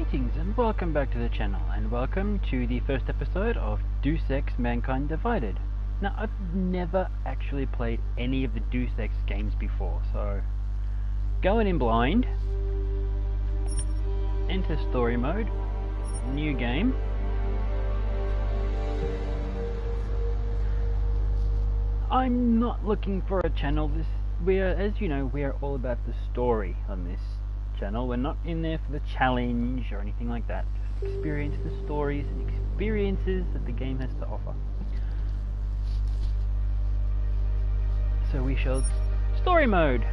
Greetings and welcome back to the channel, and welcome to the first episode of Deus Ex Mankind Divided. Now, I've never actually played any of the Deus Ex games before, so going in blind, enter story mode, new game. I'm not looking for a channel. As you know, we are all about the story on this channel. We're not in there for the challenge or anything like that. Just experience the stories and experiences that the game has to offer. So we shall story mode.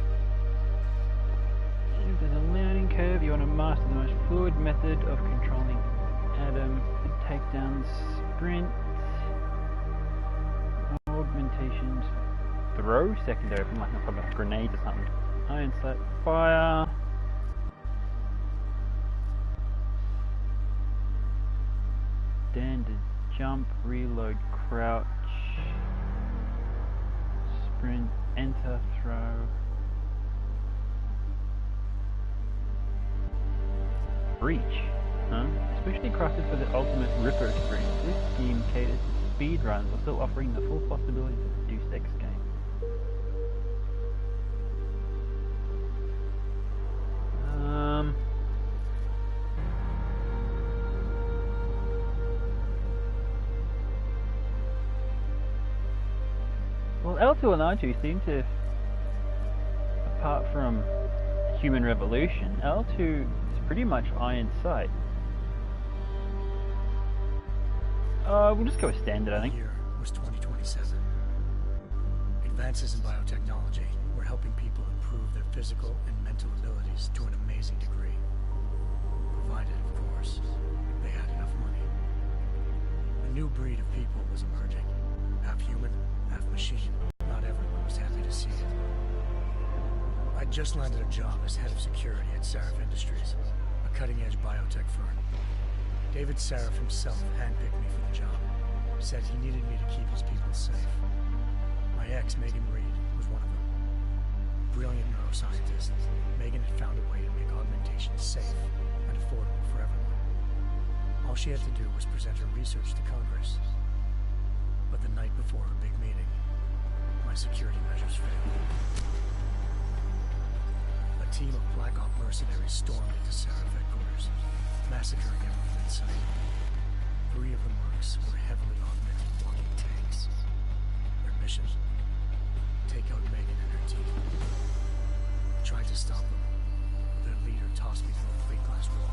If there's a learning curve, you want to master the most fluid method of controlling Adam, takedowns, sprint, augmentations, throw, secondary from like a grenade or something. Iron sight, fire. Standard jump, reload, crouch, sprint, enter, throw. Breach, huh? Especially crafted for the ultimate Ripper experience, this scheme caters to speedruns while still offering the full possibilities of the Deus Ex game. Well, L2 and R2 seem to, apart from Human Revolution, L2 is pretty much Iron Sight. We'll just go with standard, I think. The year was 2027. Advances in biotechnology were helping people improve their physical and mental abilities to an amazing degree. Provided, of course, they had enough money. A new breed of people was emerging. Half human, half machine. Not everyone was happy to see it. I'd just landed a job as head of security at Sarif Industries, a cutting-edge biotech firm. David Sarif himself handpicked me for the job. Said he needed me to keep his people safe. My ex, Megan Reed, was one of them. Brilliant neuroscientist, Megan had found a way to make augmentation safe and affordable for everyone. All she had to do was present her research to Congress. But the night before her big meeting, my security measures failed. A team of Black Op mercenaries stormed into Sarif headquarters, massacring everyone in sight. 3 of the mercs were heavily augmented walking tanks. Their mission? Take out Megan and her team. I tried to stop them, but their leader tossed me through a plate glass wall.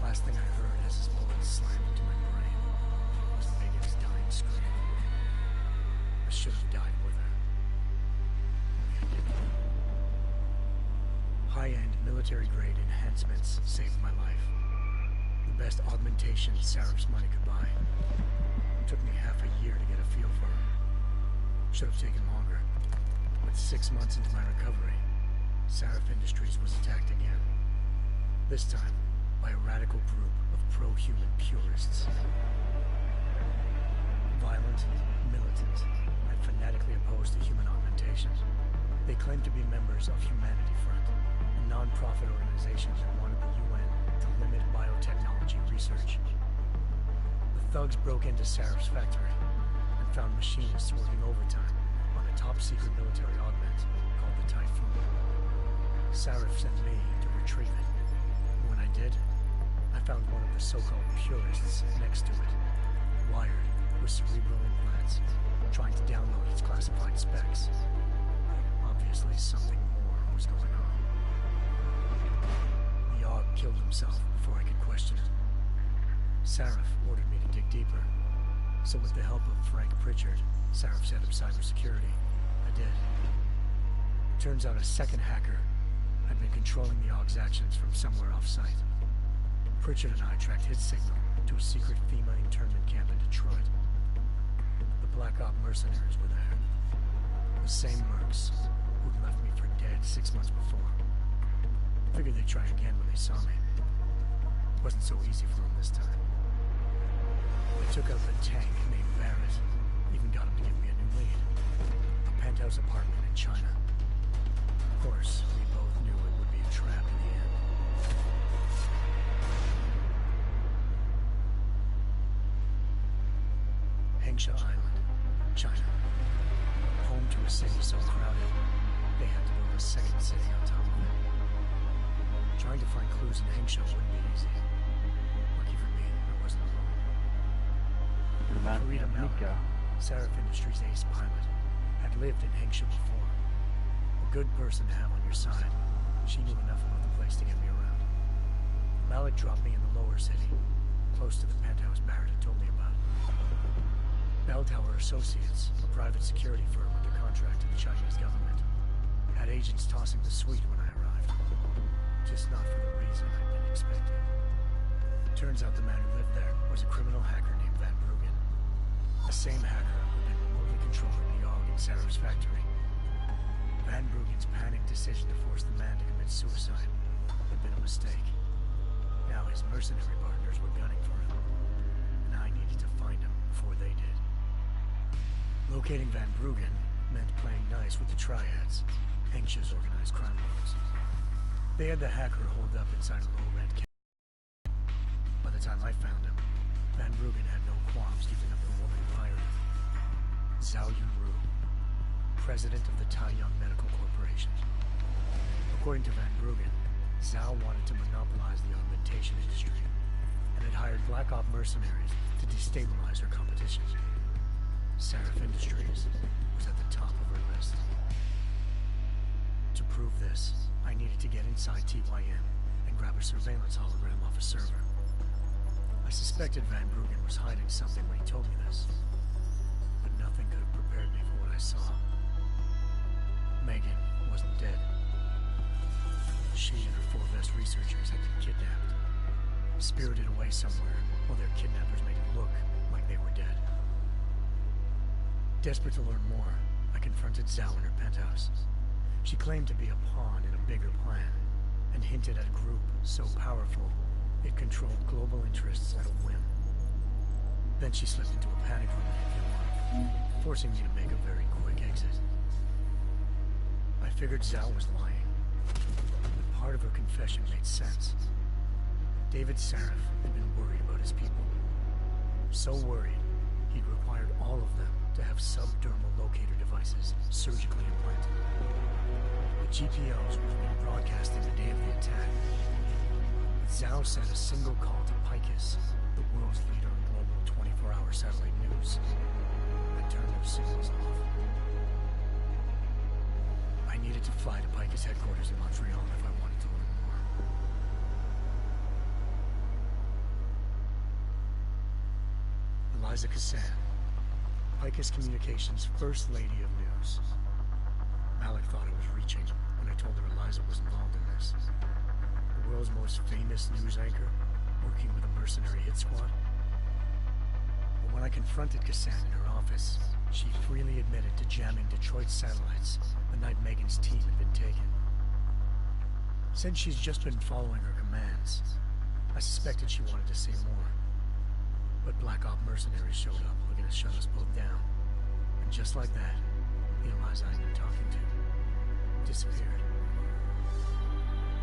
Last thing I heard as his bullet slammed into my brain was Megan's dying scream. I should have died with her. Only I didn't. High-end military-grade enhancements saved my life. The best augmentation Sarif's money could buy. It took me half a year to get a feel for her. Should have taken longer. But 6 months into my recovery, Sarif Industries was attacked again. This time by a radical group of pro-human purists. Violent, militant, and fanatically opposed to human augmentation. They claimed to be members of Humanity Front, a non-profit organization that wanted the UN to limit biotechnology research. The thugs broke into Sarif's factory and found machinists working overtime on a top-secret military augment called the Typhoon. Sarif sent me to retrieve it. And when I did, I found one of the so-called purists next to it, wired with cerebral implants, trying to download its classified specs. Obviously, something more was going on. The AUG killed himself before I could question it. Sarif ordered me to dig deeper, so with the help of Frank Pritchard, Sarif's head of cybersecurity, I did. Turns out a second hacker had been controlling the AUG's actions from somewhere off-site. Pritchard and I tracked his signal to a secret FEMA internment camp in Detroit. The Black Op mercenaries were there. The same mercs who'd left me for dead 6 months before. Figured they'd try again when they saw me. Wasn't so easy for them this time. They took out the tank named Barrett. Even got him to give me a new lead. A penthouse apartment in China. Of course, we both knew it would be a trap in the end. Hengsha Island, China. Home to a city so crowded, they had to build a second city on top of it. Trying to find clues in Hengsha wouldn't be easy. Lucky for me, I wasn't alone. Farida Malik, Sarif Industries' ace pilot, had lived in Hengsha before. A good person to have on your side. She knew enough about the place to get me around. Malik dropped me in the lower city, close to the penthouse Barrett had told me about. Bell Tower Associates, a private security firm under contract to the Chinese government, had agents tossing the suite when I arrived. Just not for the reason I'd been expecting. Turns out the man who lived there was a criminal hacker named Van Bruggen. The same hacker who'd been remotely controlling the Yogg in Sarah's factory. Van Bruggen's panicked decision to force the man to commit suicide had been a mistake. Now his mercenary partners were gunning for him, and I needed to find him before they did. Locating Van Bruggen meant playing nice with the Triads, Hengsha's organized crime lords. They had the hacker holed up inside a low-rent cabin. By the time I found him, Van Bruggen had no qualms giving up the woman who hired him. Zhao Yunru, president of the Taiyang Medical Corporation. According to Van Bruggen, Zhao wanted to monopolize the augmentation industry and had hired Black Op mercenaries to destabilize her competition. Sarif Industries was at the top of her list. To prove this, I needed to get inside TYM and grab a surveillance hologram off a server. I suspected Van Bruggen was hiding something when he told me this, but nothing could have prepared me for what I saw. Megan wasn't dead. She and her 4 Vest researchers had been kidnapped, spirited away somewhere while their kidnappers made it look like they were dead. Desperate to learn more, I confronted Zhao in her penthouse. She claimed to be a pawn in a bigger plan, and hinted at a group so powerful it controlled global interests at a whim. Then she slipped into a panic room at ep01, forcing me to make a very quick exit. I figured Zhao was lying, but part of her confession made sense. David Sarif had been worried about his people. So worried, he'd required all of them to have subdermal locator devices surgically implanted. The GPOs would have been broadcasting the day of the attack. But Zhao sent a single call to Picus, the world's leader in global 24-hour satellite news, and turned those signals off. I needed to fly to Picus headquarters in Montreal if I wanted to learn more. Eliza Cassan, Picus Communications' First Lady of News. Malik thought I was reaching when I told her Eliza was involved in this. The world's most famous news anchor, working with a mercenary hit squad. But when I confronted Cassan in her office, she freely admitted to jamming Detroit's satellites the night Megan's team had been taken. Said she's just been following her commands. I suspected she wanted to say more. But Black Op mercenaries showed up looking to shut us both down. And just like that, the Eliza I'd been talking to disappeared.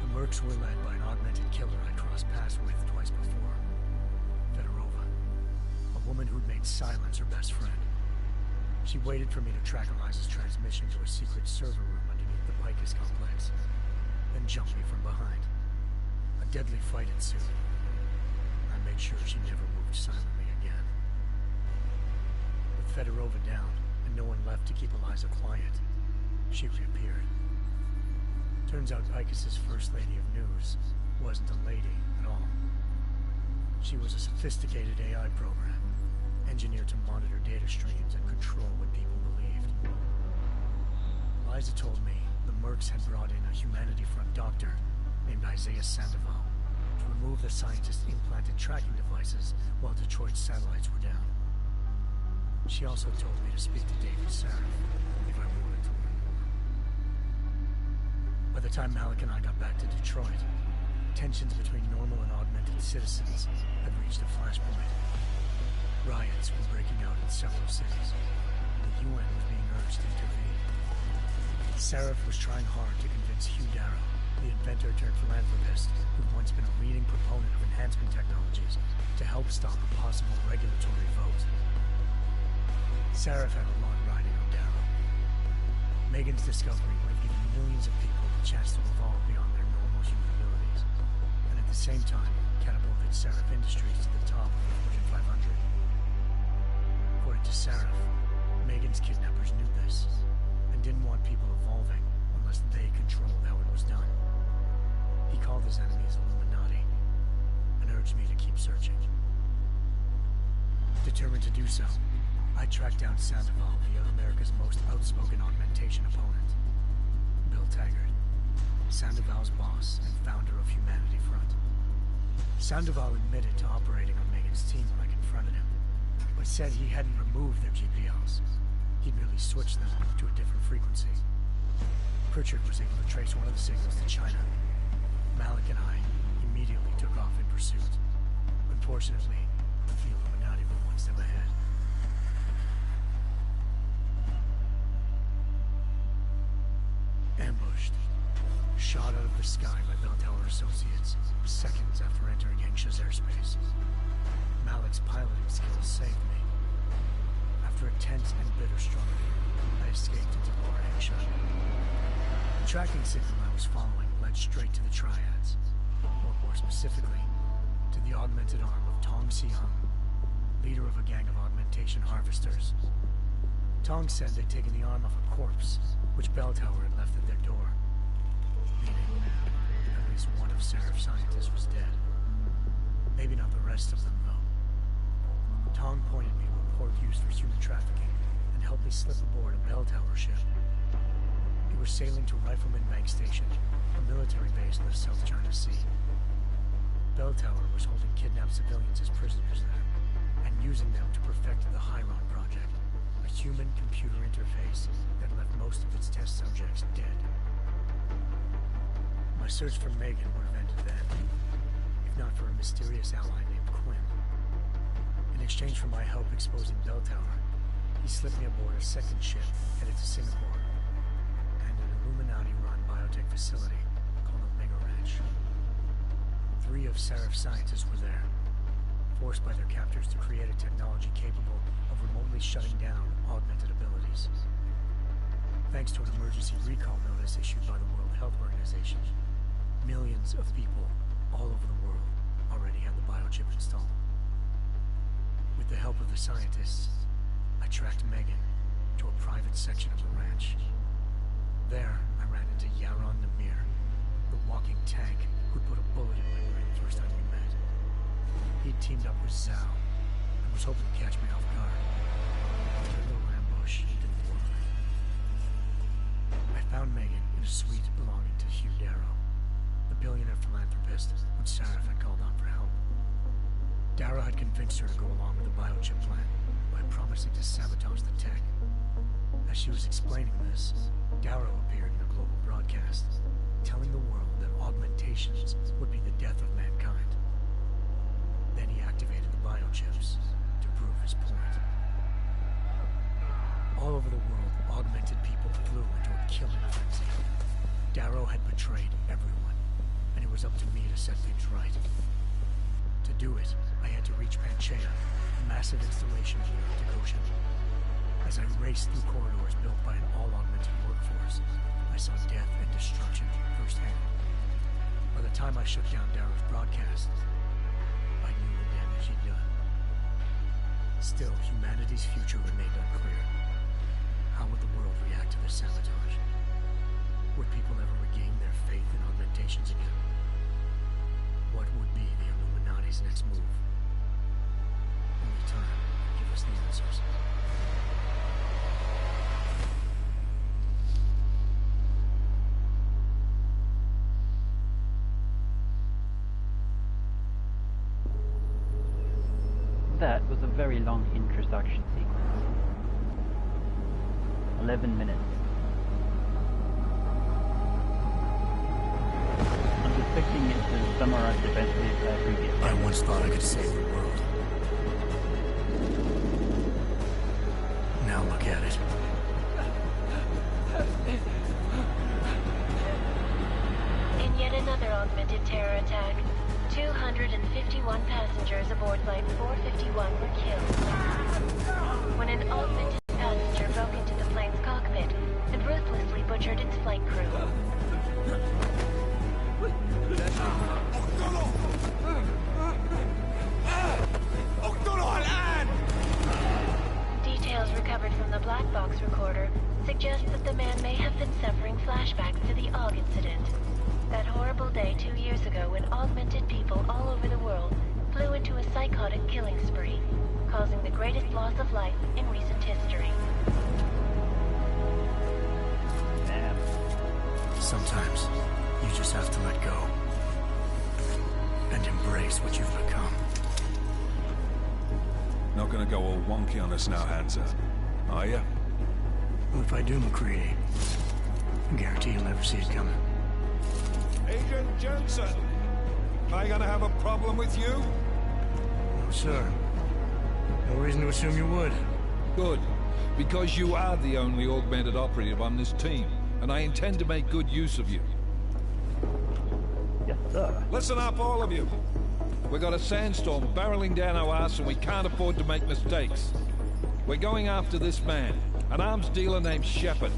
The Mercs were led by an augmented killer I crossed paths with twice before. Fedorova, a woman who'd made silence her best friend. She waited for me to track Eliza's transmission to a secret server room underneath the Picus complex, then jumped me from behind. A deadly fight ensued. I made sure she never moved silently again. With Fedorova down, and no one left to keep Eliza quiet, she reappeared. Turns out Picus's First Lady of News wasn't a lady at all. She was a sophisticated AI program, engineered to monitor data streams and control what people believed. Eliza told me the Mercs had brought in a Humanity Front doctor named Isaiah Sandoval to remove the scientist's implanted tracking devices while Detroit's satellites were down. She also told me to speak to David Sarif if I wanted to learn more. By the time Malik and I got back to Detroit, tensions between normal and augmented citizens had reached a flashpoint. Riots were breaking out in several cities. The UN was being urged to intervene. Sarif was trying hard to convince Hugh Darrow, the inventor turned philanthropist who'd once been a leading proponent of enhancement technologies, to help stop a possible regulatory vote. Seraph had a long riding on Darrow. Megan's discovery would have given millions of people the chance to evolve beyond their normal human abilities, and at the same time, catapulted Seraph Industries to the top of the Fortune 500. According to Seraph, Megan's kidnappers knew this, and didn't want people evolving unless they controlled how it was done. He called his enemies Illuminati, and urged me to keep searching. Determined to do so, I tracked down Sandoval via America's most outspoken augmentation opponent, Bill Taggart, Sandoval's boss and founder of Humanity Front. Sandoval admitted to operating on Megan's team when I confronted him, but said he hadn't removed their GPLs. He'd merely switched them to a different frequency. Pritchard was able to trace one of the signals to China. Malik and I immediately took off in pursuit. Unfortunately, the Illuminati were one step ahead. Ambushed. Shot out of the sky by Bell Tower Associates, seconds after entering Hengsha's airspace. Malik's piloting skills saved me. After a tense and bitter struggle, I escaped into Lower Hengsha. The tracking signal I was following led straight to the Triads, or more specifically, to the augmented arm of Tong Si-hung, leader of a gang of augmentation harvesters. Tong said they'd taken the arm off a corpse, which Bell Tower had left at their door, meaning at least one of Seraph's scientists was dead. Maybe not the rest of them, though. Tong pointed me to a port used for human trafficking and helped me slip aboard a Bell Tower ship. We were sailing to Rifleman Bank Station, a military base in the South China Sea. Bell Tower was holding kidnapped civilians as prisoners there, and using them to perfect the Chiron Project, a human-computer interface that left most of its test subjects dead. My search for Megan would have ended then, if not for a mysterious ally named Quinn. In exchange for my help exposing Bell Tower, he slipped me aboard a second ship headed to Singapore, and an Illuminati-run biotech facility called Omega Ranch. 3 of Seraph's scientists were there, forced by their captors to create a technology capable of remotely shutting down augmented abilities. Thanks to an emergency recall notice issued by the World Health Organization, millions of people all over the world already had the biochip installed. With the help of the scientists, I tracked Megan to a private section of the ranch. There, I ran into Yaron Namir, the walking tank who'd put a bullet in my brain the first time we met. He'd teamed up with Zhao and was hoping to catch me off guard. Their little ambush didn't work. I found Megan in a suite belonging to Hugh Darrow, the billionaire philanthropist whom Seraph had called on for help. Darrow had convinced her to go along with the biochip plan by promising to sabotage the tech. As she was explaining this, Darrow appeared in a global broadcast, telling the world that augmentations would be the death of mankind. Then he activated the biochips to prove his point. All over the world, augmented people flew into a killing frenzy. Darrow had betrayed everyone, and it was up to me to set things right. To do it, I had to reach Panchaea, a massive installation in the Arctic Ocean. As I raced through corridors built by an all-augmented workforce, I saw death and destruction firsthand. By the time I shut down Darrow's broadcast, I knew the damage he'd done. Still, humanity's future remained unclear. How would the world react to this sabotage? Would people ever regain their faith in augmentations again? What would be the Illuminati's next move? Only time could give us the answers. That was a very long introduction sequence. 11 minutes. I'm expecting it to summarize the best of the previous. I once thought I could save the world. Now look at it. In yet another augmented terror attack, 251 passengers aboard Flight 451 were killed. When an augmented tortured its flight crew. Details recovered from the black box recorder suggest that the man may have been suffering flashbacks to the Og incident. That horrible day 2 years ago when augmented people all over the world flew into a psychotic killing spree, causing the greatest loss of life in recent history. Damn. Sometimes you just have to let go and embrace what you've become. Not gonna go all wonky on us now, Hansa, are ya? Well, if I do, McCready, I guarantee you'll never see it coming. Agent Jensen, am I gonna have a problem with you? No, sir. No reason to assume you would. Good, because you are the only augmented operative on this team, and I intend to make good use of you. Yes, sir. Listen up, all of you. We've got a sandstorm barreling down our arse and we can't afford to make mistakes. We're going after this man, an arms dealer named Shepard.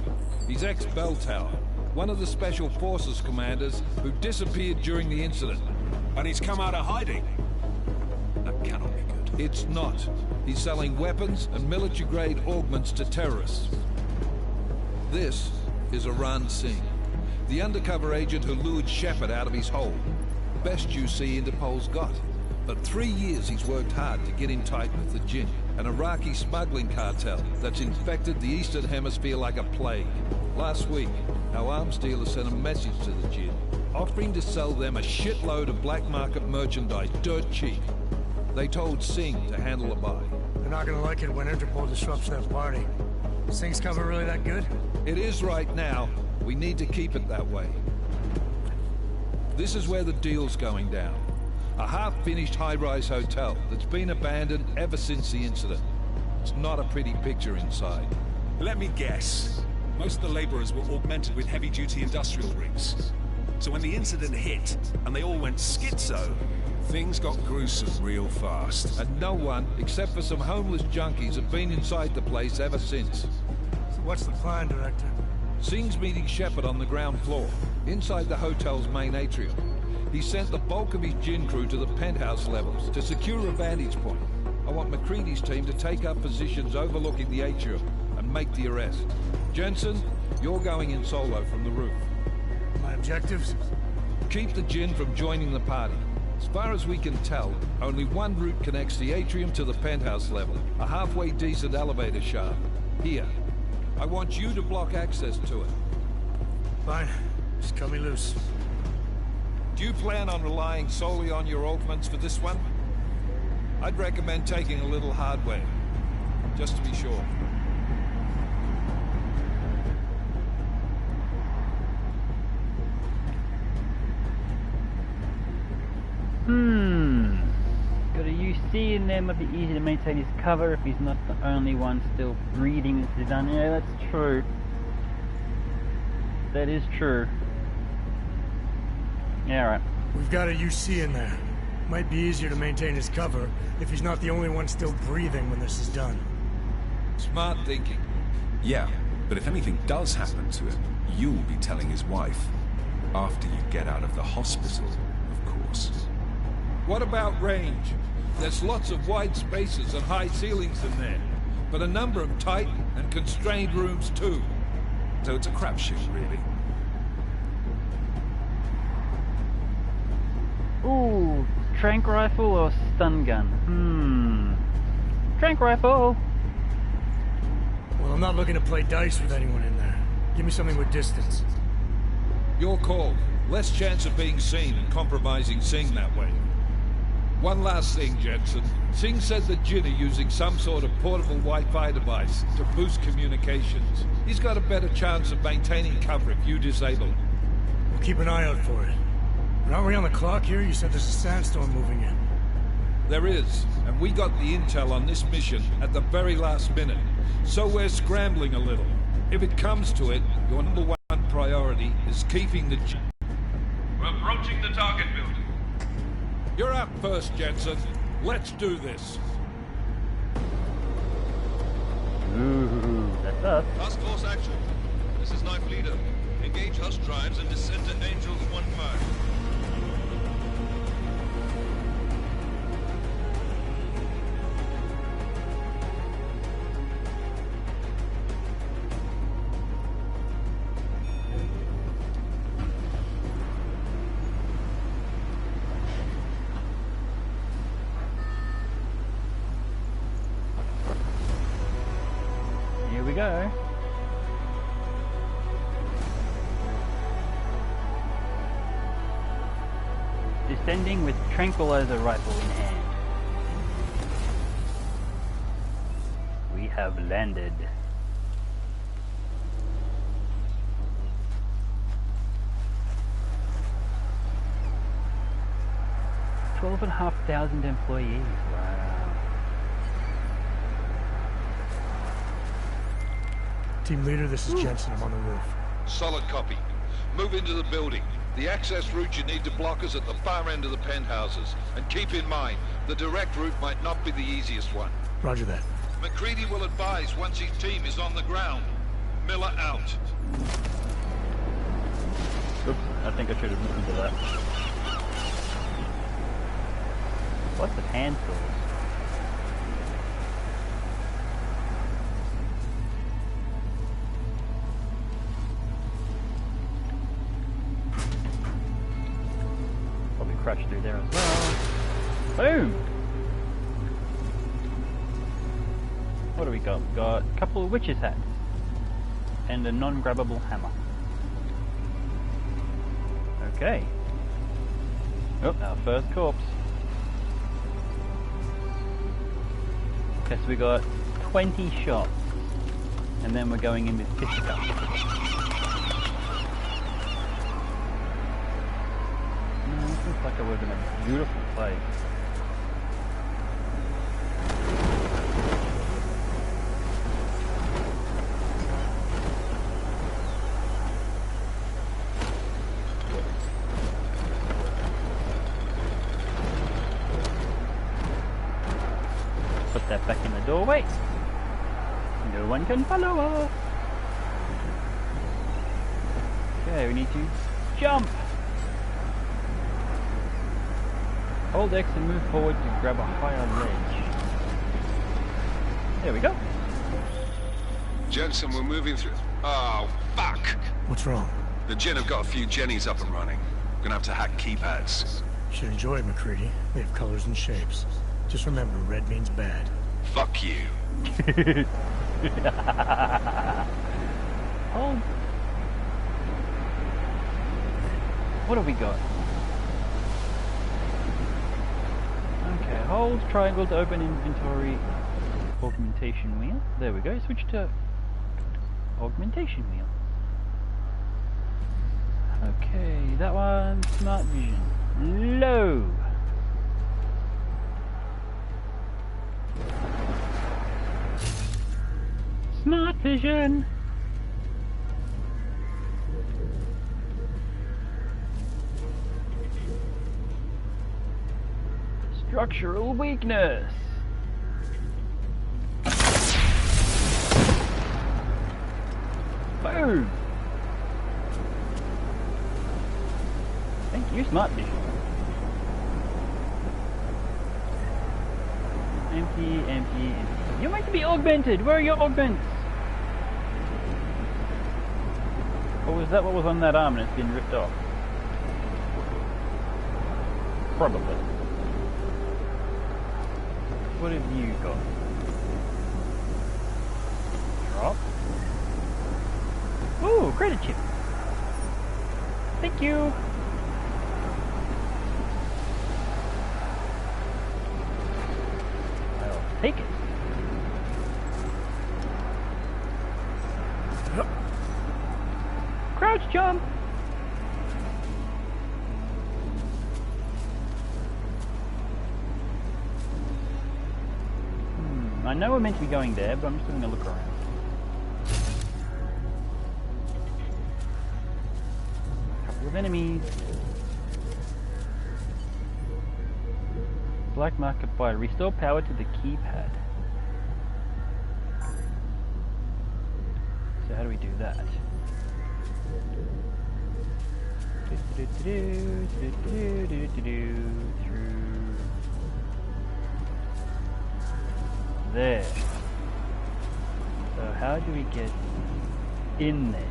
He's ex-Bell Tower, one of the Special Forces commanders who disappeared during the incident. And he's come out of hiding. That cannot be good. It's not. He's selling weapons and military-grade augments to terrorists. This is Iran Singh, the undercover agent who lured Shepard out of his hole. Best you see Interpol's got. For 3 years he's worked hard to get in tight with the Jinn, an Iraqi smuggling cartel that's infected the Eastern Hemisphere like a plague. Last week, our arms dealer sent a message to the Jinn, offering to sell them a shitload of black market merchandise dirt cheap. They told Singh to handle the buy. They're not gonna like it when Interpol disrupts that party. Is Singh's cover really that good? It is right now. We need to keep it that way. This is where the deal's going down. A half-finished high-rise hotel that's been abandoned ever since the incident. It's not a pretty picture inside. Let me guess. Most of the laborers were augmented with heavy-duty industrial rigs. So when the incident hit, and they all went schizo, things got gruesome real fast. And no one, except for some homeless junkies, have been inside the place ever since. So what's the plan, Director? Singh's meeting Shepard on the ground floor, inside the hotel's main atrium. He sent the bulk of his Jinn crew to the penthouse levels to secure a vantage point. I want McCready's team to take up positions overlooking the atrium and make the arrest. Jensen, you're going in solo from the roof. My objectives? Keep the Jinn from joining the party. As far as we can tell, only one route connects the atrium to the penthouse level, a halfway decent elevator shaft. Here. I want you to block access to it. Fine. Just cut me loose. Do you plan on relying solely on your augments for this one? I'd recommend taking a little hardware, just to be sure. Got a UC in there, might be easy to maintain his cover if he's not the only one still breathing this is done. Yeah, that's true. That is true. Yeah, right. We've got a UC in there. Might be easier to maintain his cover if he's not the only one still breathing when this is done. Smart thinking. Yeah, but if anything does happen to him, you'll be telling his wife. After you get out of the hospital, of course. What about range? There's lots of wide spaces and high ceilings in there, but a number of tight and constrained rooms too. So it's a crapshoot, really. Ooh, tranq rifle or stun gun? Tranq rifle. Well, I'm not looking to play dice with anyone in there. Give me something with distance. Your call. Less chance of being seen and compromising Singh that way. One last thing, Jensen. Singh said the Jinn are using some sort of portable Wi-Fi device to boost communications. He's got a better chance of maintaining cover if you disable it. We'll keep an eye out for it. But aren't we on the clock here? You said there's a sandstorm moving in. There is, and we got the intel on this mission at the very last minute. So we're scrambling a little. If it comes to it, your number one priority is keeping the Jinn. We're approaching the target building. You're up first, Jensen. Let's do this. Ooh, that's us. Task force action. This is Knife Leader. Engage Hush drives and descend to Angels 1-5. Here we go. Descending with tranquilizer rifle in hand. We have landed. $12,500 employees. Wow. Team leader, this is Jensen. I'm on the roof. Solid copy. Move into the building. The access route you need to block is at the far end of the penthouses. And keep in mind, the direct route might not be the easiest one. Roger that. McCready will advise once his team is on the ground. Miller out. Oops, I think I should have listened to that. What's the hand tools? Probably crash through there as well. Boom! What do we got? We've got a couple of witches' hats and a non-grabbable hammer. Okay. Oh, our first corpse. Okay, so we got 20 shots, and then we're going in with fisticuffs. This looks like I was in a beautiful place. Put that back in the doorway. No one can follow us. Okay, we need to jump. Hold X and move forward to grab a higher ledge. There we go. Jensen, we're moving through. Oh, fuck! What's wrong? The Gen have got a few Jennies up and running. Gonna have to hack keypads. Should enjoy it, McCready. They have colors and shapes. Just remember, red means bad. Fuck you. Oh. What have we got? Okay, hold triangle to open inventory augmentation wheel. There we go. Switch to augmentation wheel. Okay, that one, smart vision. Low. Smart vision. Structural weakness. Boom. Thank you, smart vision. Empty, empty, empty. You're meant to be augmented. Where are your augments? Or was that what was on that arm and it's been ripped off? Probably. What have you got? Drop. Ooh, credit chip. Thank you. I'll take it. Crouch jump. I know we're meant to be going there, but I'm just going to look around. A couple of enemies. Black market fire. Restore power to the keypad. So how do we do that? Through there. So how do we get in there?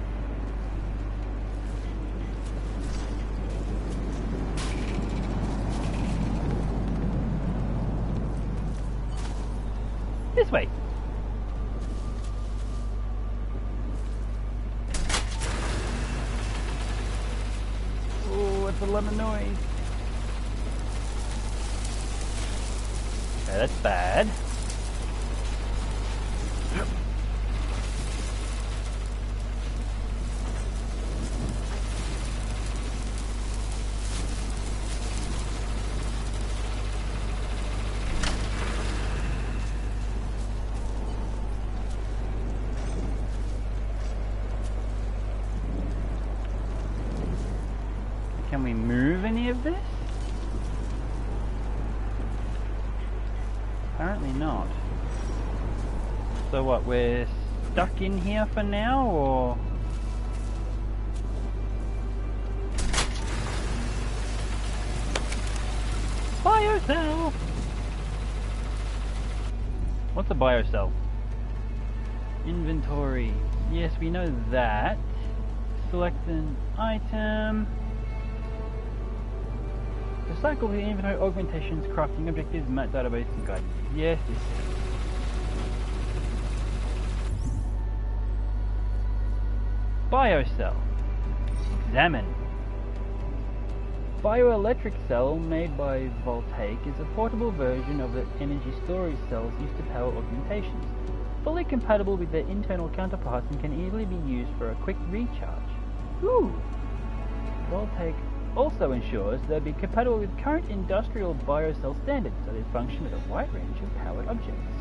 This way. Oh, it's a lot of noise. Okay, that's bad. Can we move any of this? Apparently not. So what, we're stuck in here for now, or? Biocell! What's a biocell? Inventory. Yes, we know that. Select an item. Recycle the inventory augmentations, crafting objectives, map database, and guidance. Yes, yes. Biocell. Examine. Bioelectric cell made by Voltaic is a portable version of the energy storage cells used to power augmentations. Fully compatible with their internal counterparts and can easily be used for a quick recharge. Ooh! Voltaic also ensures they'll be compatible with current industrial biocell standards, so they function with a wide range of powered objects.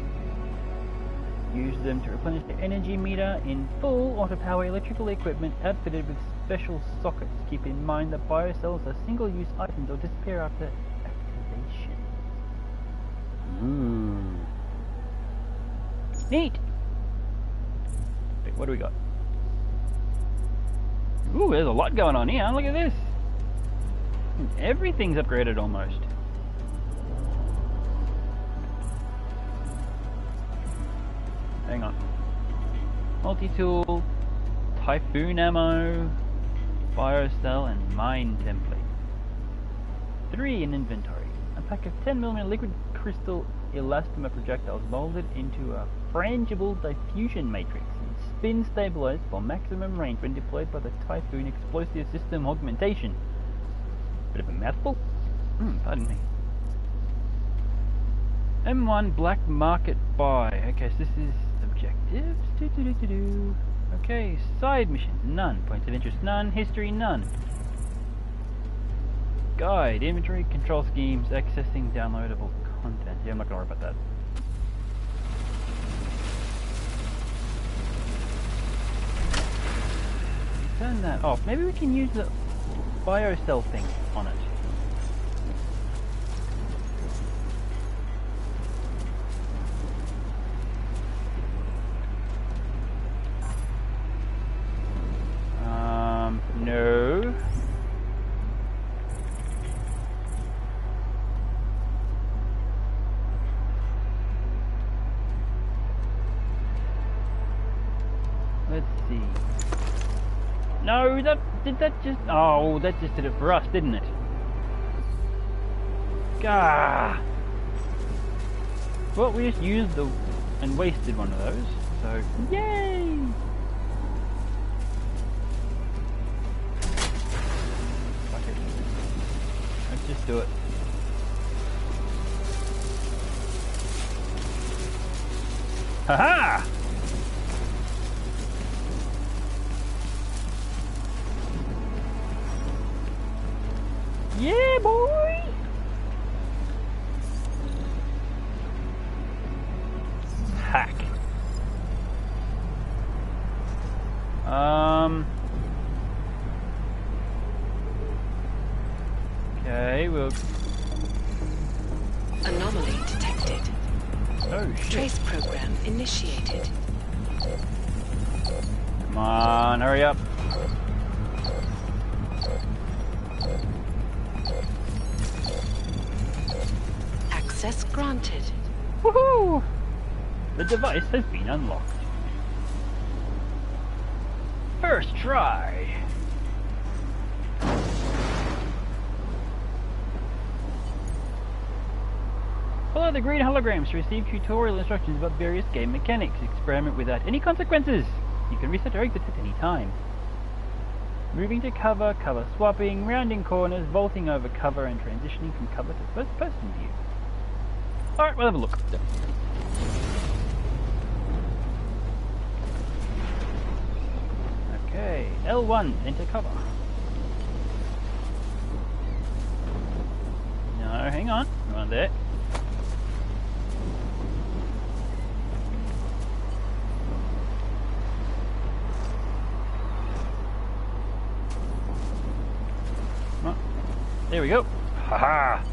Use them to replenish the energy meter in full or to power electrical equipment outfitted with special sockets. Keep in mind that biocells are single-use items or disappear after activation. Neat! Wait, what do we got? Ooh, there's a lot going on here. Look at this. Everything's upgraded almost. Hang on. Multi-tool, typhoon ammo, biocell, and mine template. 3 in inventory. A pack of 10mm liquid crystal elastomer projectiles molded into a frangible diffusion matrix and spin stabilized for maximum range when deployed by the Typhoon explosive system augmentation. Bit of a mouthful. Pardon me. M1 black market buy. Okay, so this is objectives. Okay, side mission, none. Points of interest, none. History, none. Guide, inventory, control schemes, accessing downloadable content. Yeah, I'm not gonna worry about that. Turn that off. Maybe we can use the biocell thing on it. No. Let's see. No, that just... Oh, that just did it for us, didn't it? Gah! Well, we just used and wasted one of those, so... Yay! Fuck it. Let's just do it. Haha! Yeah, boy! Hack. Okay, we'll... Anomaly detected. Oh, shit. Trace program initiated. Come on, hurry up. Access granted. Woohoo! The device has been unlocked. First try. Follow the green holograms to receive tutorial instructions about various game mechanics. Experiment without any consequences. You can reset or exit at any time. Moving to cover, cover swapping, rounding corners, vaulting over cover, and transitioning from cover to first person view. Alright, we'll have a look. Okay, L1, enter cover. No, hang on. Right there. Oh, there we go. Haha.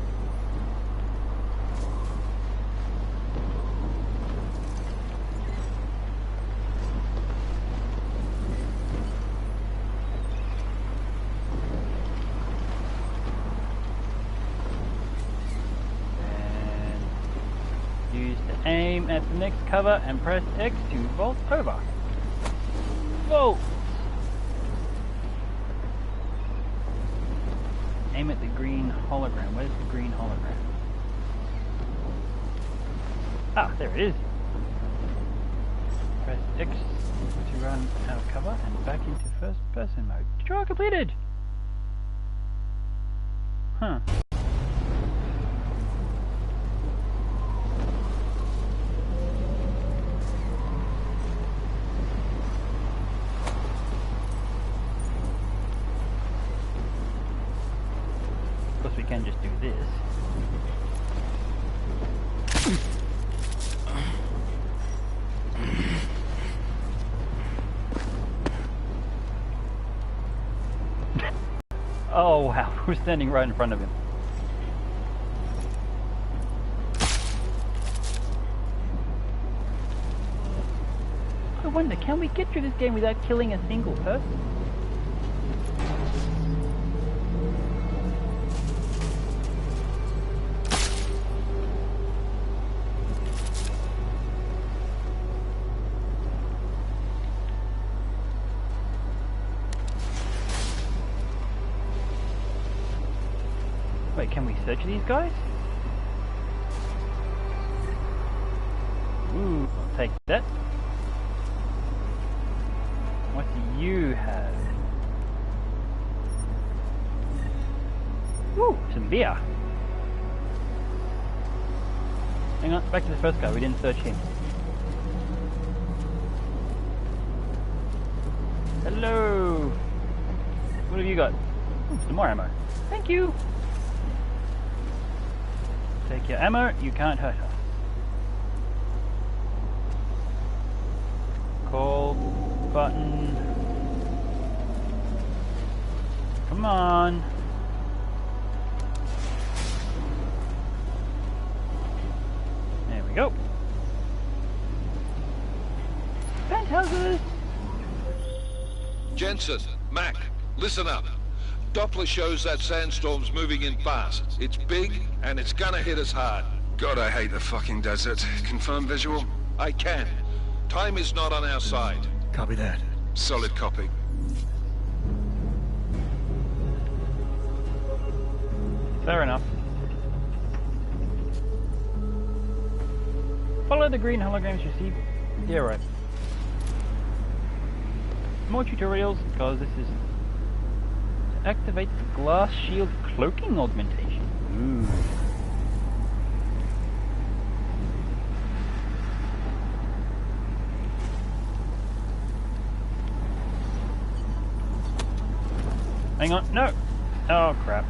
Use the aim at the next cover and press X to vault over. Vault! Aim at the green hologram. Where's the green hologram? Ah, there it is. Press X to run out of cover and back into first person mode. Trial completed! Huh. Of course we can just do this. Oh wow, we're standing right in front of him. I wonder, can we get through this game without killing a single person? Wait, can we search these guys? Ooh, I'll take that. What do you have? Ooh, some beer. Hang on, back to the first guy, we didn't search him. Hello! What have you got? Ooh, some more ammo. Thank you! Take your ammo, you can't hurt us. Call button. Come on. There we go. Penthouses! Jensen, Mac, listen up. Doppler shows that sandstorm's moving in fast. It's big, and it's gonna hit us hard. God, I hate the fucking desert. Confirm visual? I can. Time is not on our side. Copy that. Solid copy. Fair enough. Follow the green holograms you see. Yeah, right. More tutorials, because this is to activate the glass shield cloaking augmentation. Ooh. Hang on, no! Oh crap.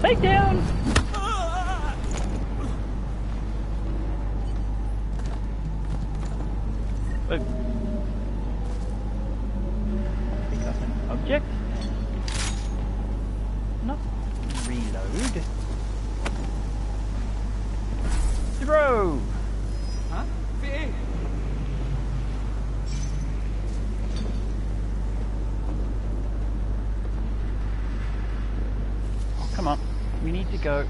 Take down! Pick up an object. Not reload. Throw! Huh? VA! Come on. We need to go.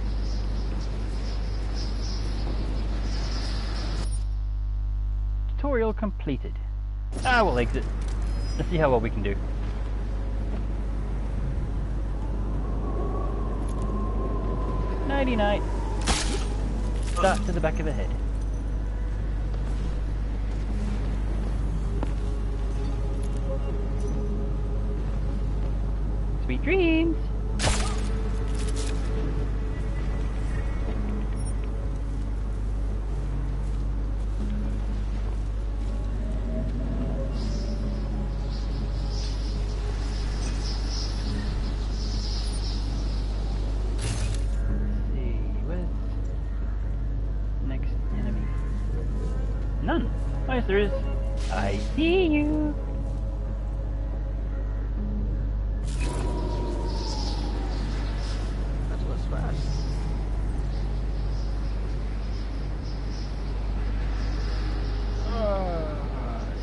Tutorial completed. Ah, we'll exit. Let's see how well we can do. Nighty night. Start to the back of the head. Sweet dreams. None. Oh, yes, there is. I see you. That was fast.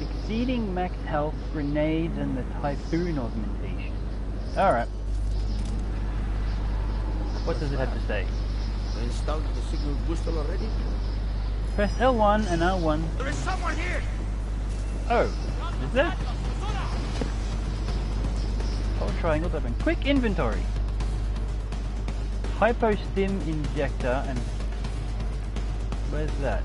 Exceeding max health, grenades, and the typhoon augmentation. Alright. What does it have to say? I installed the signal booster already. Press L1 and R1. There is someone here! Oh, is that? Hold triangle to open. Quick inventory. Hypostim injector and... Where's that?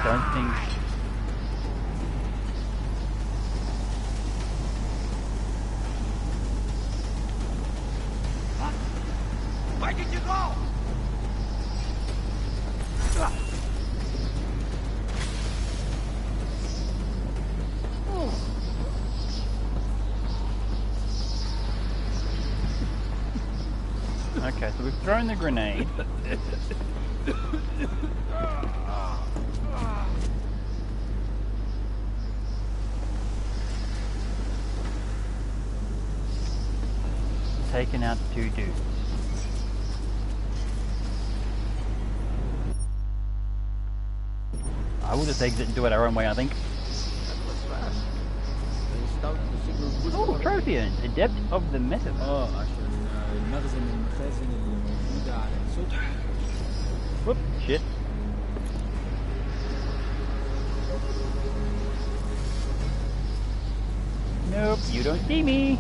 Don't think. Where did you go? Okay, so we've thrown the grenade. Taken out 2 dudes. I will just exit and do it our own way, I think. Oh, trophy earned. Adept of the metaverse. Whoop, shit. Nope, you don't see me.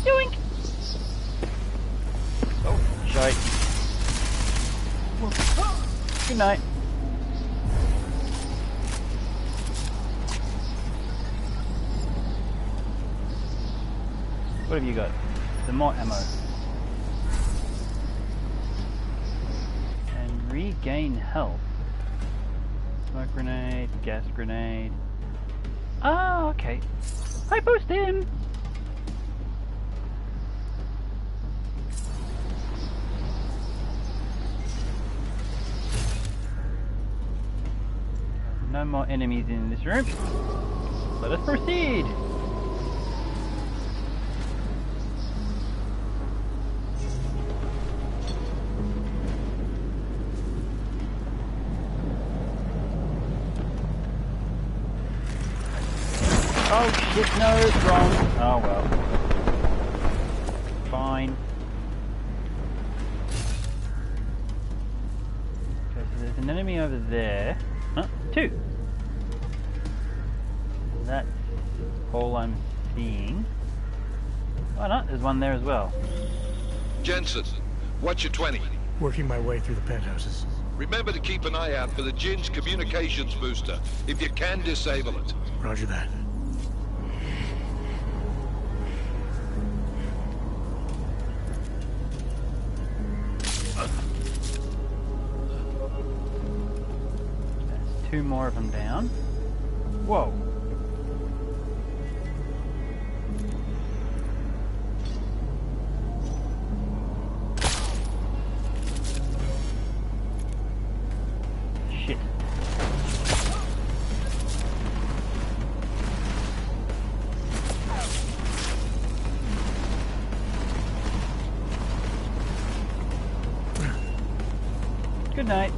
Yoink! Oh, shite. Good night. What have you got? Some more ammo. And regain health. Smoke grenade, gas grenade. Ah, okay. I post him! No more enemies in this room. Let us proceed! Oh shit, no, it's wrong. Oh well. Fine. Okay, so there's an enemy over there. Huh? 2. That's all I'm seeing. Oh no, there's one there as well. Jensen, what's your 20? Working my way through the penthouses. Remember to keep an eye out for the Jin's communications booster, if you can disable it. Roger that. There's 2 more of them down. Whoa. Shit. Good night.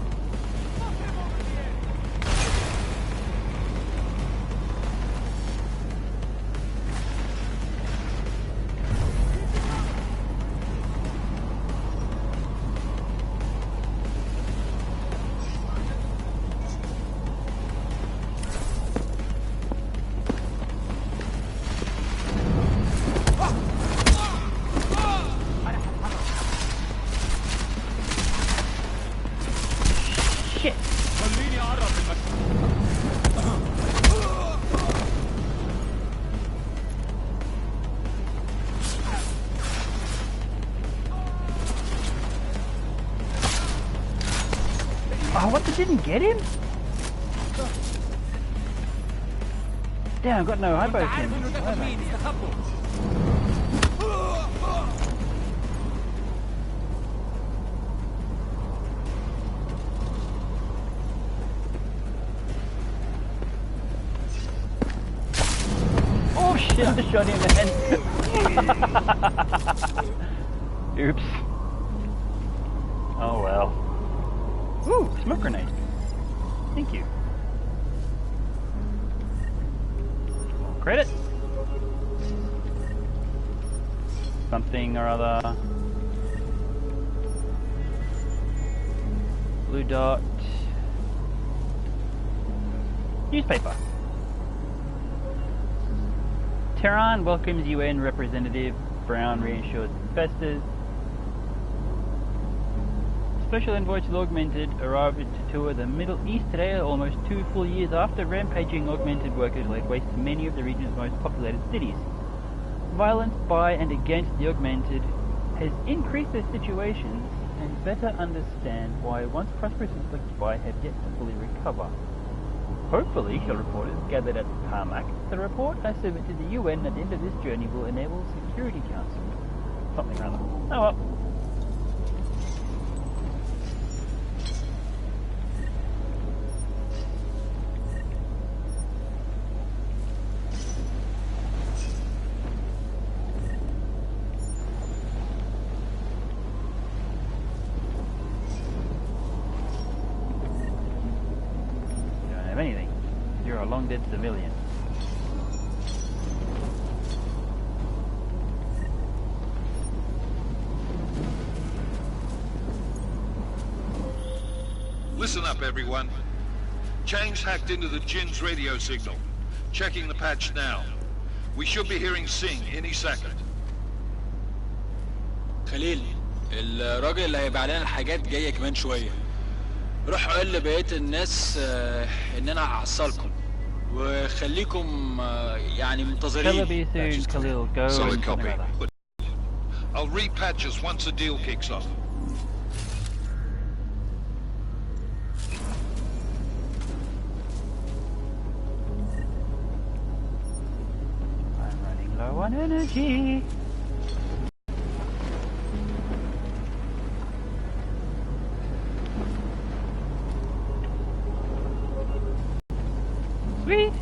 Shit. Oh, what? They didn't get him? Damn, I've got no hypo cam. Oh shit, I shot him in the head. Oops. Oh well. Ooh, smoke grenade. Thank you. Credit. Something or other. Blue dot. Newspaper. Tehran welcomes UN Representative Brown reassures investors. Special envoy to Augmented arrived to tour the Middle East today, almost 2 full years after rampaging Augmented workers laid waste to many of the region's most populated cities. Violence by and against the Augmented has increased their situations and better understand why once prosperous inflicted by have yet to fully recover. Hopefully, Shell reporters gathered at the tarmac, the report I submitted to the UN at the end of this journey will enable Security Council. Something or other. Oh well. Anything. You're a long dead civilian. Listen up, everyone. Chang's hacked into the Jin's radio signal. Checking the patch now. We should be hearing Singh any second. خليل الراجل اللي هيبيع لنا الحاجات جايه كمان شويه. روح قول لبقيه الناس ان انا هحصلكم وخليكم يعني منتظرين. Solid copy. I'll repatch us once the deal kicks off. I'm running low on energy. Sweet.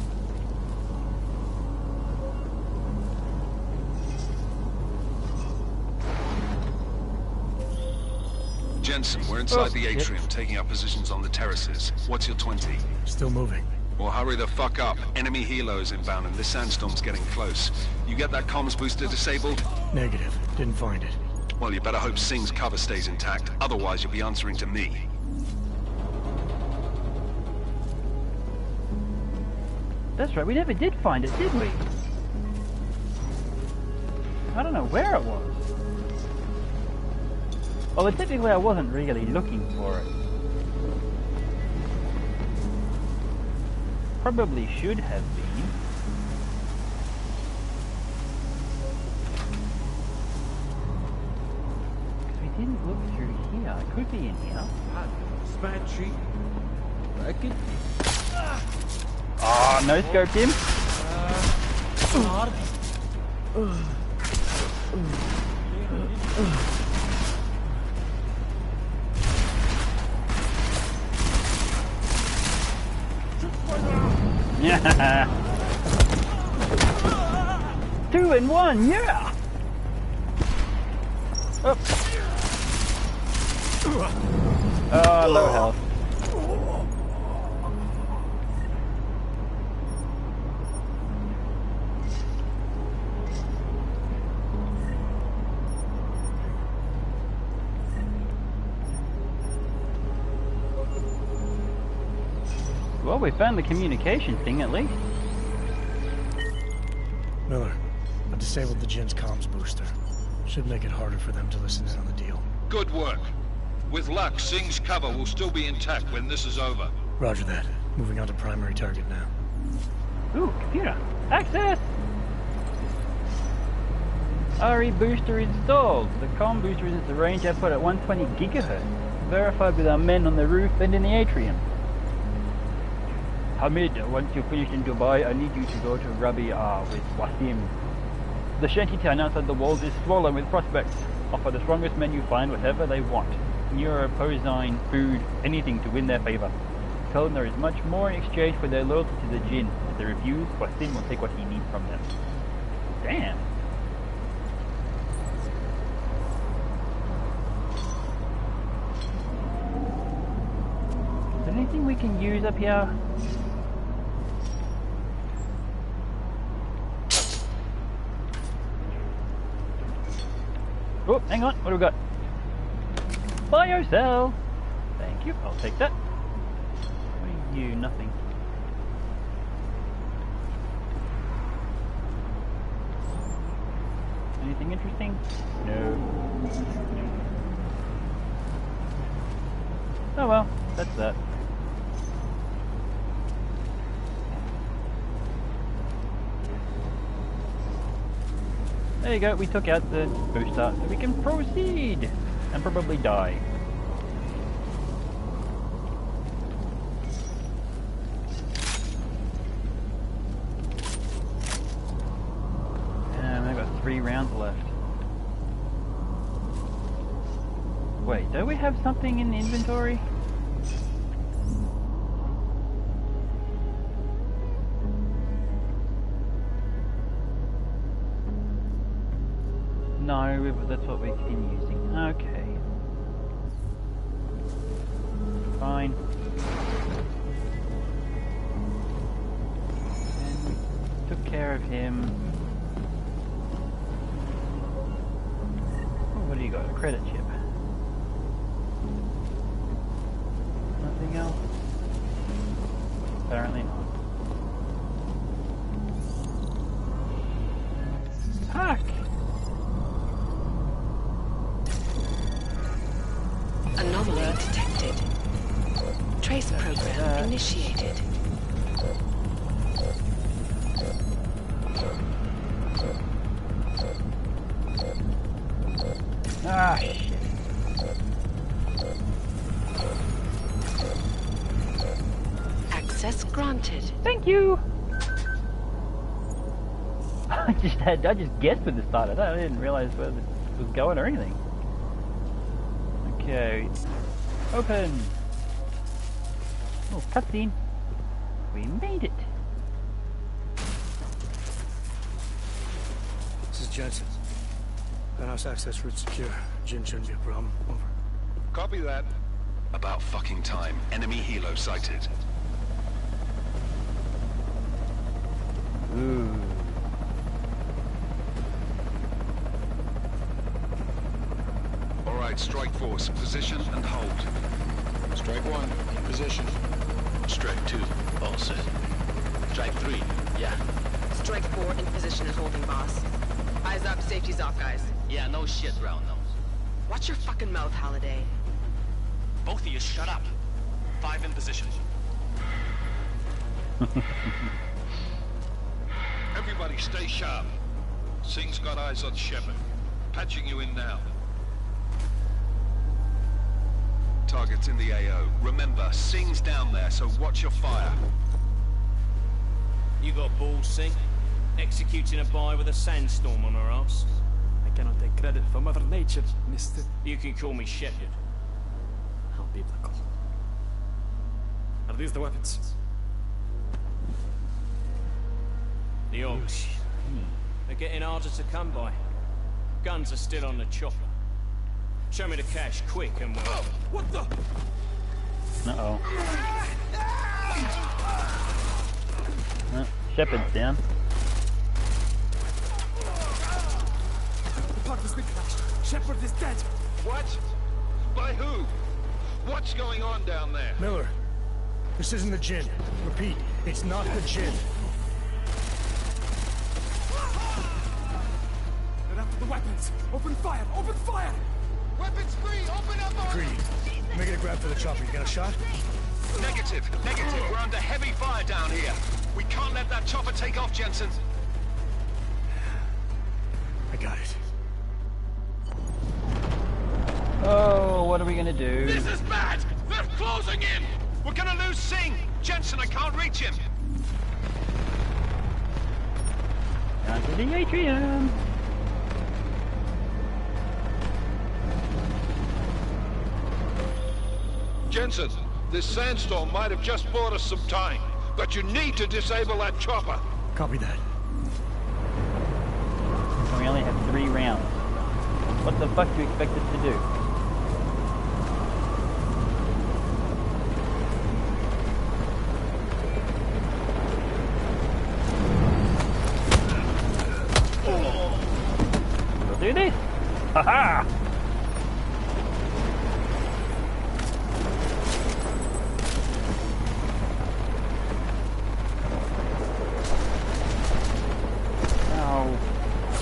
Jensen, we're inside the atrium, taking up positions on the terraces. What's your 20? Still moving. Well, hurry the fuck up. Enemy helos inbound and this sandstorm's getting close. You get that comms booster disabled? Negative. Didn't find it. Well, you better hope Singh's cover stays intact. Otherwise, you'll be answering to me. That's right, we never did find it, did we? I don't know where it was. Although technically I wasn't really looking for it. probably should have been. Because we didn't look through here. It could be in here. Span tree. Racket. Oh, no scoped him. Yeah. 2 in 1, yeah. Oh, low health. Well, we found the communication thing at least. Miller, I disabled the Jin's comms booster. Should make it harder for them to listen in on the deal. Good work. With luck, Singh's cover will still be intact when this is over. Roger that. Moving on to primary target now. Ooh, computer. Access! RE booster installed. The comm booster is at the range output at 120 gigahertz. Verified with our men on the roof and in the atrium. Hamid, once you're finished in Dubai, I need you to go to Rabia with Wasim. The shantytown outside the walls is swollen with prospects. Offer the strongest men you find whatever they want. Neuro, posine, food, anything to win their favor. Tell them there is much more in exchange for their loyalty to the Jinn. If they refuse, Wasim will take what he needs from them. Damn. Is there anything we can use up here? Oh, hang on, what do we got? Biocell! Thank you, I'll take that. What are you? Nothing. Anything interesting? No. Oh well, that's that. There you go, we took out the booster, so we can proceed! And probably die. And I've got 3 rounds left. Wait, do we have something in the inventory? No, that's what we've been using. Okay. Fine. And we took care of him. Oh, what do you got? A credit chip. Nothing else? Apparently not. Fuck! Anomaly detected. Trace program initiated. Ah, shit. Access granted. Thank you! I just guessed when this started. I didn't realize where this was going or anything. Okay. Open! Oh, cutscene. We made it. This is Jensen. Penthouse access route secure. Jin shouldn't be a problem. Over. Copy that. About fucking time. Enemy helo sighted. Ooh. Alright, strike force. Position and hold. Strike 1, in position. Strike 2, all set. Strike 3, yeah. Strike 4 in position and holding, boss. Eyes up, safety's off, guys. Yeah, no shit, round nose. Watch your fucking mouth, Halliday. Both of you shut up. 5 in position. Everybody stay sharp. Singh's got eyes on Shepard. Patching you in now. Target's in the AO. Remember, Singh's down there, so watch your fire. You got balls, Singh? Executing a buy with a sandstorm on her ass? I cannot take credit for Mother Nature, Mr. You can call me Shepard. How biblical. Are these the weapons? The Ogs. They're getting harder to come by. Guns are still on the chopper. Show me the cash, quick, and we'll... Oh, what the? Uh-oh. Shepard's down. The part has been crashed. Shepard is dead. What? By who? What's going on down there? Miller, this isn't the Jinn. Repeat, it's not the Jinn. They're after the weapons. Open fire! Open fire! Weapons free! Open up! Creed, making a grab for the chopper. You got a shot? Negative. We're under heavy fire down here. We can't let that chopper take off, Jensen. I got it. Oh, what are we gonna do? This is bad! They're closing in! We're gonna lose Singh! Jensen, I can't reach him! Down to the atrium! Jensen, this sandstorm might have just bought us some time, but you need to disable that chopper. Copy that. And we only have 3 rounds. What the fuck do you expect us to do? We'll do this! Haha! Oh,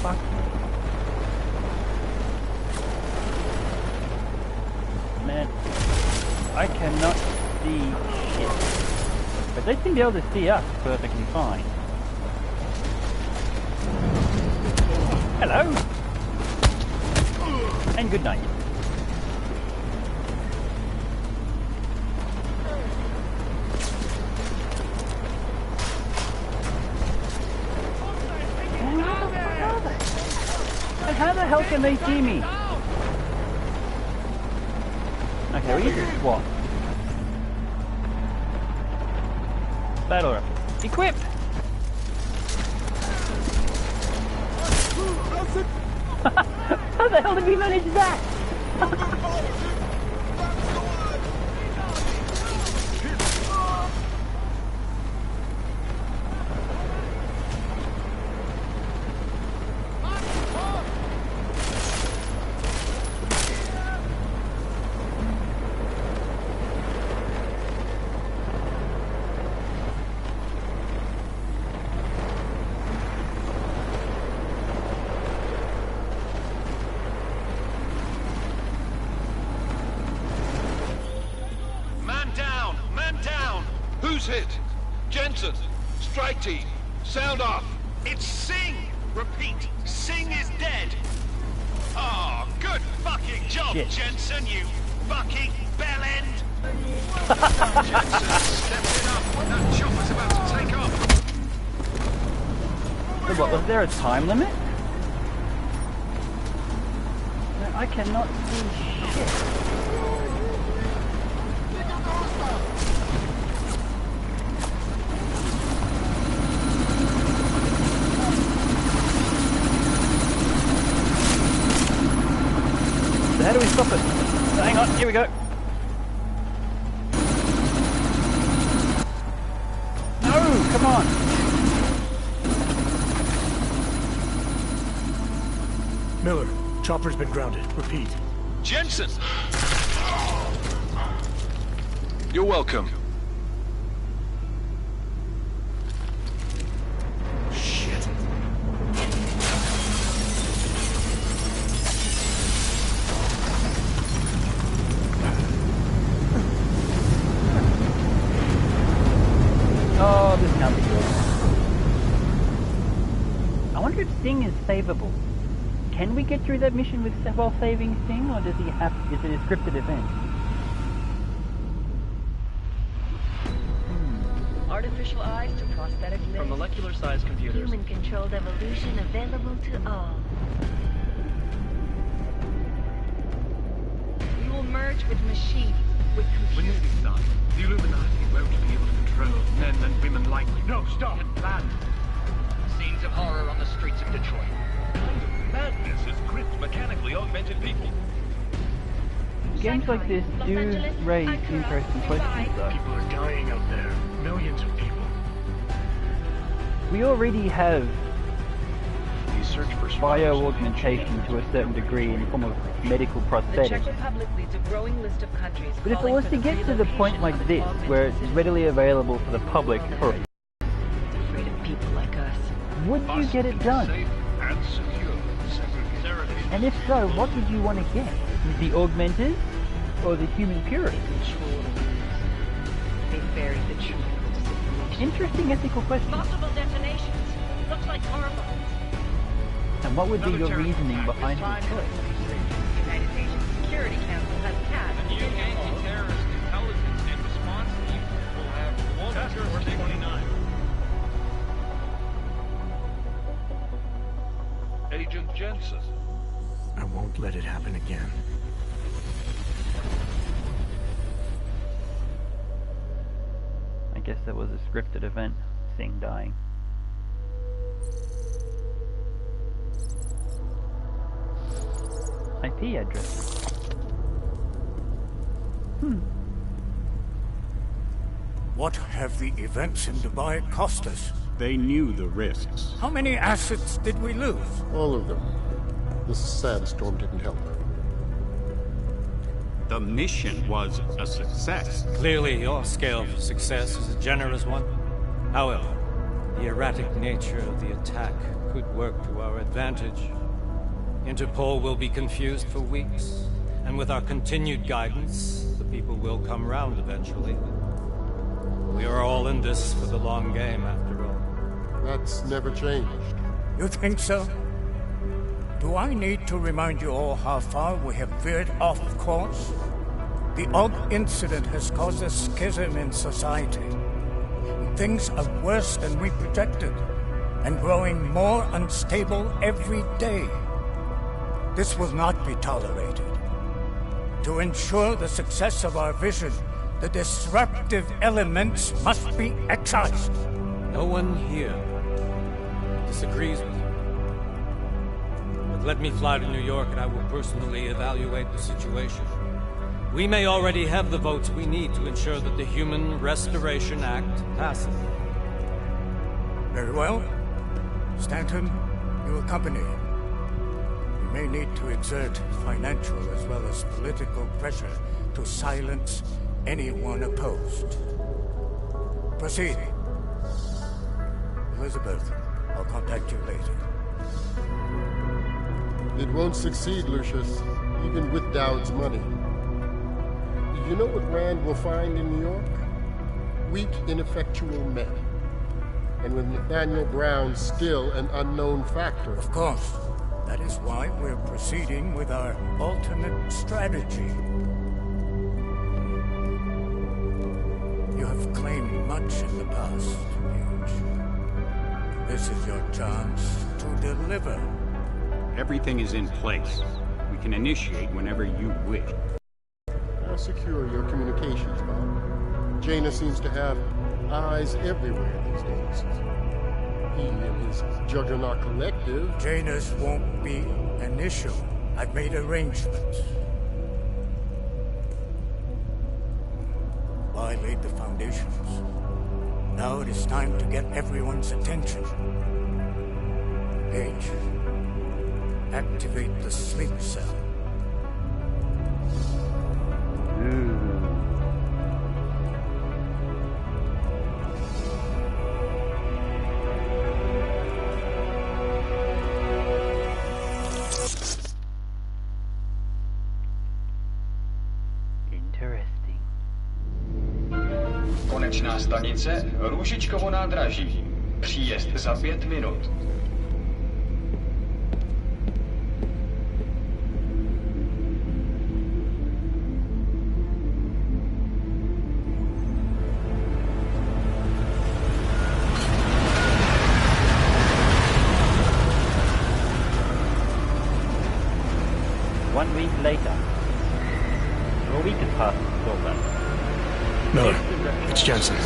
fuck. Man, I cannot see shit. But they seem to be able to see us perfectly fine. Hello! And good night. And how the hell can they see me? Okay, we need to swap. Battle rifle. Equip! How the hell did we manage that? Who's hit? Jensen, strike team, sound off. It's Singh! Repeat, Singh is dead! Oh, good fucking job, Shit. Jensen, you fucking bellend! Jensen, step it up. That chopper's about to take off. So what, was there a time limit? No, I cannot see shit. So how do we stop it? Hang on, here we go. No, come on. Miller, chopper's been grounded. Repeat. Jensen! You're welcome. Shit. Oh, this Sting is savable. Can we get through that mission while saving Sting, or does he have? Is it a scripted event? Artificial eyes to prosthetic limbs. From molecular-sized computers. Human-controlled evolution available to all. We will merge with machines, with When computers. this is done, the Illuminati won't be able to control men and women like we. No, stop! Planned. Scenes of horror on the streets of Detroit. Madness is crypt mechanically augmented people. Games like this do raise interesting questions, though. People are dying out there. Millions of people. We already have We search for bio-augmentation to a certain degree in the form of medical The prosthetics. Czech Republic leads a growing list of countries. But if it calling was for to the get to the point like this, relocation where of it's readily available for the public, afraid of people like us. would you get it done? and secure. And if so, what would you want to get? The augmented or the human purity? They buried the truth of this information. Interesting ethical question. Possible detonations. Looks like horrible. And what would be your reasoning behind your choice? The United Nations Security Council has passed. The new anti-terrorist intelligence and response team will have global jurisdiction. 29. Agent Jensen. I won't let it happen again. I guess that was a scripted event, Sting dying. IP address. What have the events in Dubai cost us? They knew the risks. How many assets did we lose? All of them. The sandstorm didn't help. The mission was a success. Clearly, your scale for success is a generous one. However, the erratic nature of the attack could work to our advantage. Interpol will be confused for weeks, and with our continued guidance, the people will come round eventually. We are all in this for the long game, after all. That's never changed. You think so? Do I need to remind you all how far we have veered off course? The Og incident has caused a schism in society. Things are worse than we projected, and growing more unstable every day. This will not be tolerated. To ensure the success of our vision, the disruptive elements must be excised. No one here disagrees with you. But let me fly to New York and I will personally evaluate the situation. We may already have the votes we need to ensure that the Human Restoration Act passes. Very well. Stanton, you accompany him. You may need to exert financial as well as political pressure to silence anyone opposed. Proceed. Elizabeth, I'll contact you later. It won't succeed, Lucius, even with Dowd's money. You know what Rand will find in New York? Weak, ineffectual men. And with Nathaniel Brown still an unknown factor. Of course. That is why we're proceeding with our alternate strategy. You have claimed much in the past, Huge. This is your chance to deliver. Everything is in place. We can initiate whenever you wish. I'll secure your communications, Bob. Jaina seems to have eyes everywhere these days. He and his Juggernaut Collective... Jaina's won't be an issue. I've made arrangements. I laid the foundations. Now it is time to get everyone's attention. Page, activate the sleep cell. Interesting. Konečná stanice Růžičkovo nádraží. Příjezd za 5 minut. Miller, it's Jensen.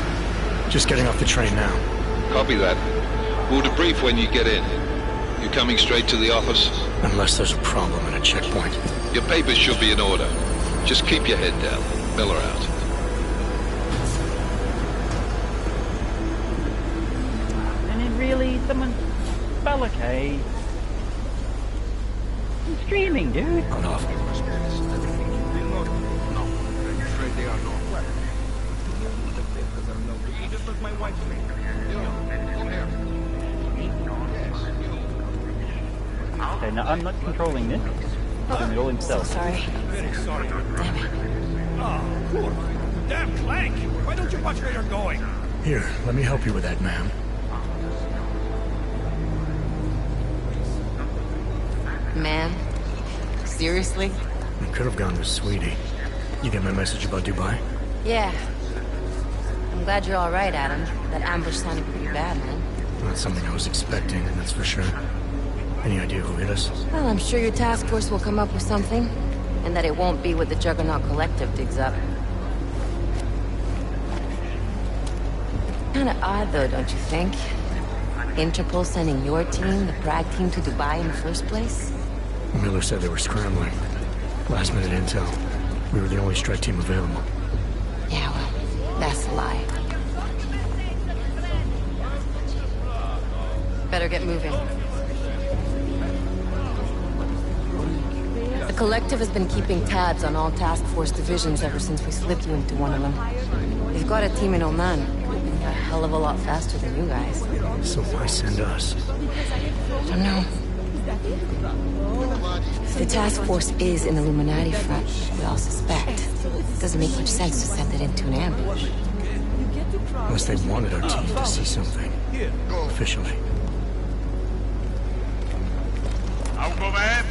Just getting off the train now. Copy that. We'll debrief when you get in. You coming straight to the office? Unless there's a problem at a checkpoint. Your papers should be in order. Just keep your head down. Miller out. And it really, someone... Well, okay. I'm streaming, dude. On off. Okay, now I'm not controlling this. He's doing it all himself. So sorry. Very sorry. Damn it. Oh, poor. Damn Clank! Why don't you watch where you're going? Here, let me help you with that, ma'am. Man? Seriously? We could have gone with Sweetie. You get my message about Dubai? Yeah. I'm glad you're alright, Adam. That ambush sounded pretty bad, man. Not something I was expecting, that's for sure. Any idea who hit us? Well, I'm sure your task force will come up with something. And that it won't be what the Juggernaut Collective digs up. Kinda odd, though, don't you think? Interpol sending your team, the Prague team, to Dubai in the first place? Miller said they were scrambling. Last minute intel. We were the only strike team available. Yeah, well, that's a lie. Better get moving. The Collective has been keeping tabs on all task force divisions ever since we slipped you into one of them. They've got a team in Oman. A hell of a lot faster than you guys. So why send us? Don't know. If the task force is an Illuminati front, we all suspect. It doesn't make much sense to send it into an ambush. Unless they wanted our team to see something. Officially. Algover,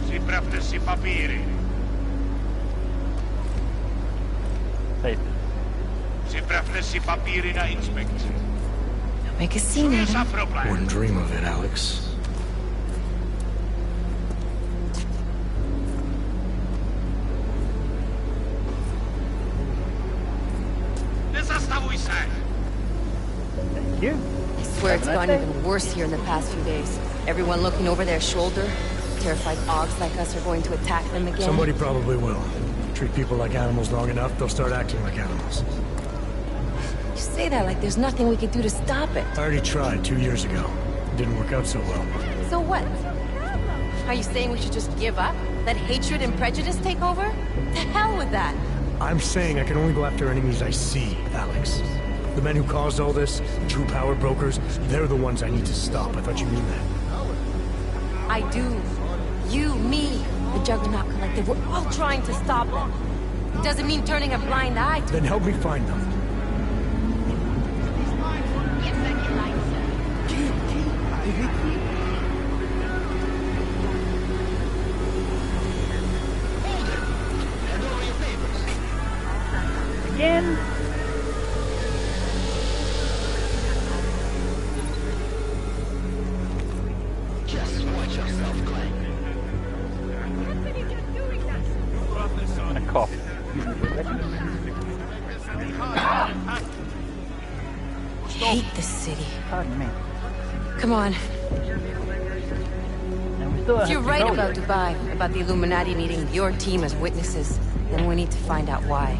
si preptesi papiri. Papers. Si preptesi papiri na inspectie. Make a scene, Adam. Wouldn't dream of it, Alex. Thank you. I swear it's gone even worse here in the past few days. Everyone looking over their shoulder. Terrified Augs like us are going to attack them again. Somebody probably will. Treat people like animals long enough, they'll start acting like animals. You say that like there's nothing we could do to stop it. I already tried 2 years ago. It didn't work out so well. So what? Are you saying we should just give up? Let hatred and prejudice take over? The hell with that! I'm saying I can only go after enemies I see, Alex. The men who caused all this, the true power brokers, they're the ones I need to stop. I thought you mean that. I do. You, me, the Juggernaut Collective, we're all trying to stop them. It doesn't mean turning a blind eye to Then help me find them. Again? Just watch yourself, Clank. I'm gonna cough. hate this city. Pardon me. Come on. If you're right control about it. Dubai, about the Illuminati needing your team as witnesses, then we need to find out why.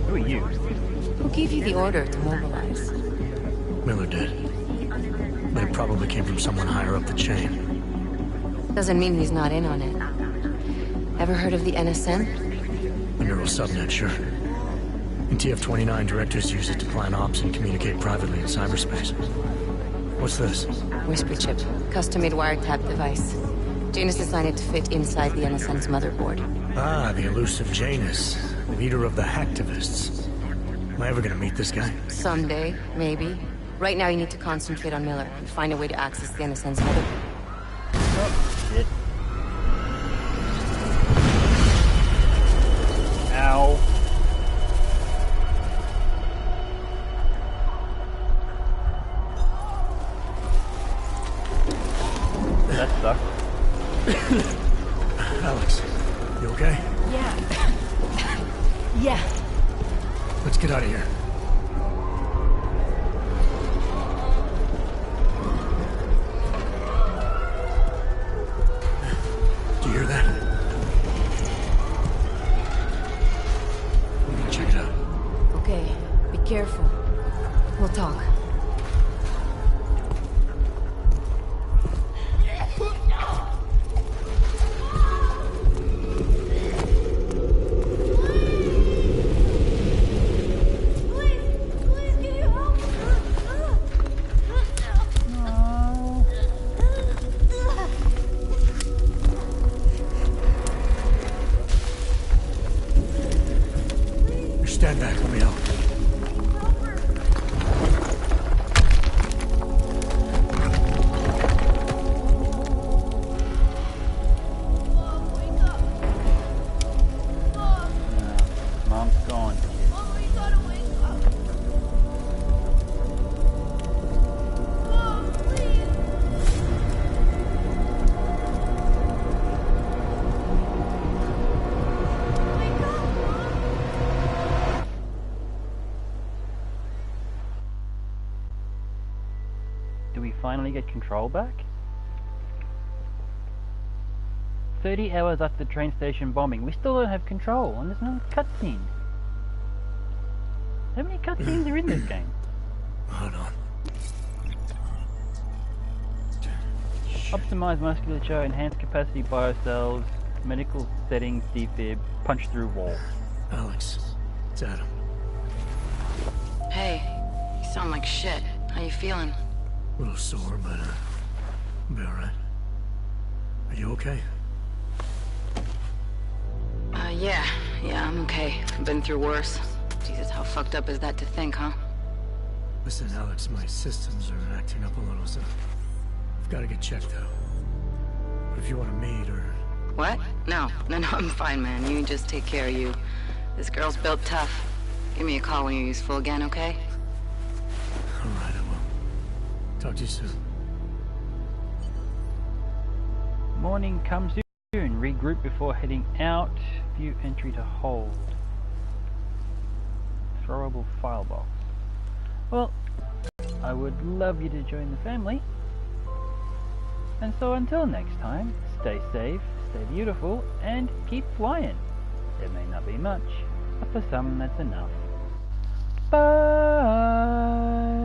Who are you? Who gave you the order to mobilize? Miller did. But it probably came from someone higher up the chain. Doesn't mean he's not in on it. Ever heard of the NSN? The neural subnet, sure. In TF-29, directors use it to plan ops and communicate privately in cyberspace. What's this? Whisper chip. Custom-made wiretap device. Janus designed it to fit inside the NSN's motherboard. Ah, the elusive Janus, leader of the hacktivists. Am I ever gonna meet this guy? Someday, maybe. Right now you need to concentrate on Miller and find a way to access the NSN's motherboard. Oh, shit. Ow. That sucks. Alex, you okay? Yeah. Yeah. Let's get out of here. Do you hear that? We're gonna check it out. Okay, be careful. We'll talk. Stand back, let me help. Mom's gone. Mom, you gotta wake up. Mom, please. Wake up, Mom. Do we finally get control back? 30 hours after the train station bombing, we still don't have control, and there's no cutscene. How many cutscenes are in this game? Hold on. Optimized musculature, enhanced capacity biocells, medical settings, defib, punch through wall. Alex, it's Adam. Hey, you sound like shit. How you feeling? A little sore, but I'll be alright. Are you okay? Yeah, I'm okay. I've been through worse. Jesus, how fucked up is that to think, huh? Listen, Alex, my systems are acting up a little, so I've got to get checked out. But if you want to meet or... What? No, I'm fine, man. You just take care of you. This girl's built tough. Give me a call when you're useful again, okay? Alright, I will. Talk to you soon. Morning comes soon. Regroup before heading out. View entry to hold. Throwable file box. Well, I would love you to join the family. And so until next time, stay safe, stay beautiful, and keep flying. There may not be much, but for some that's enough. Bye!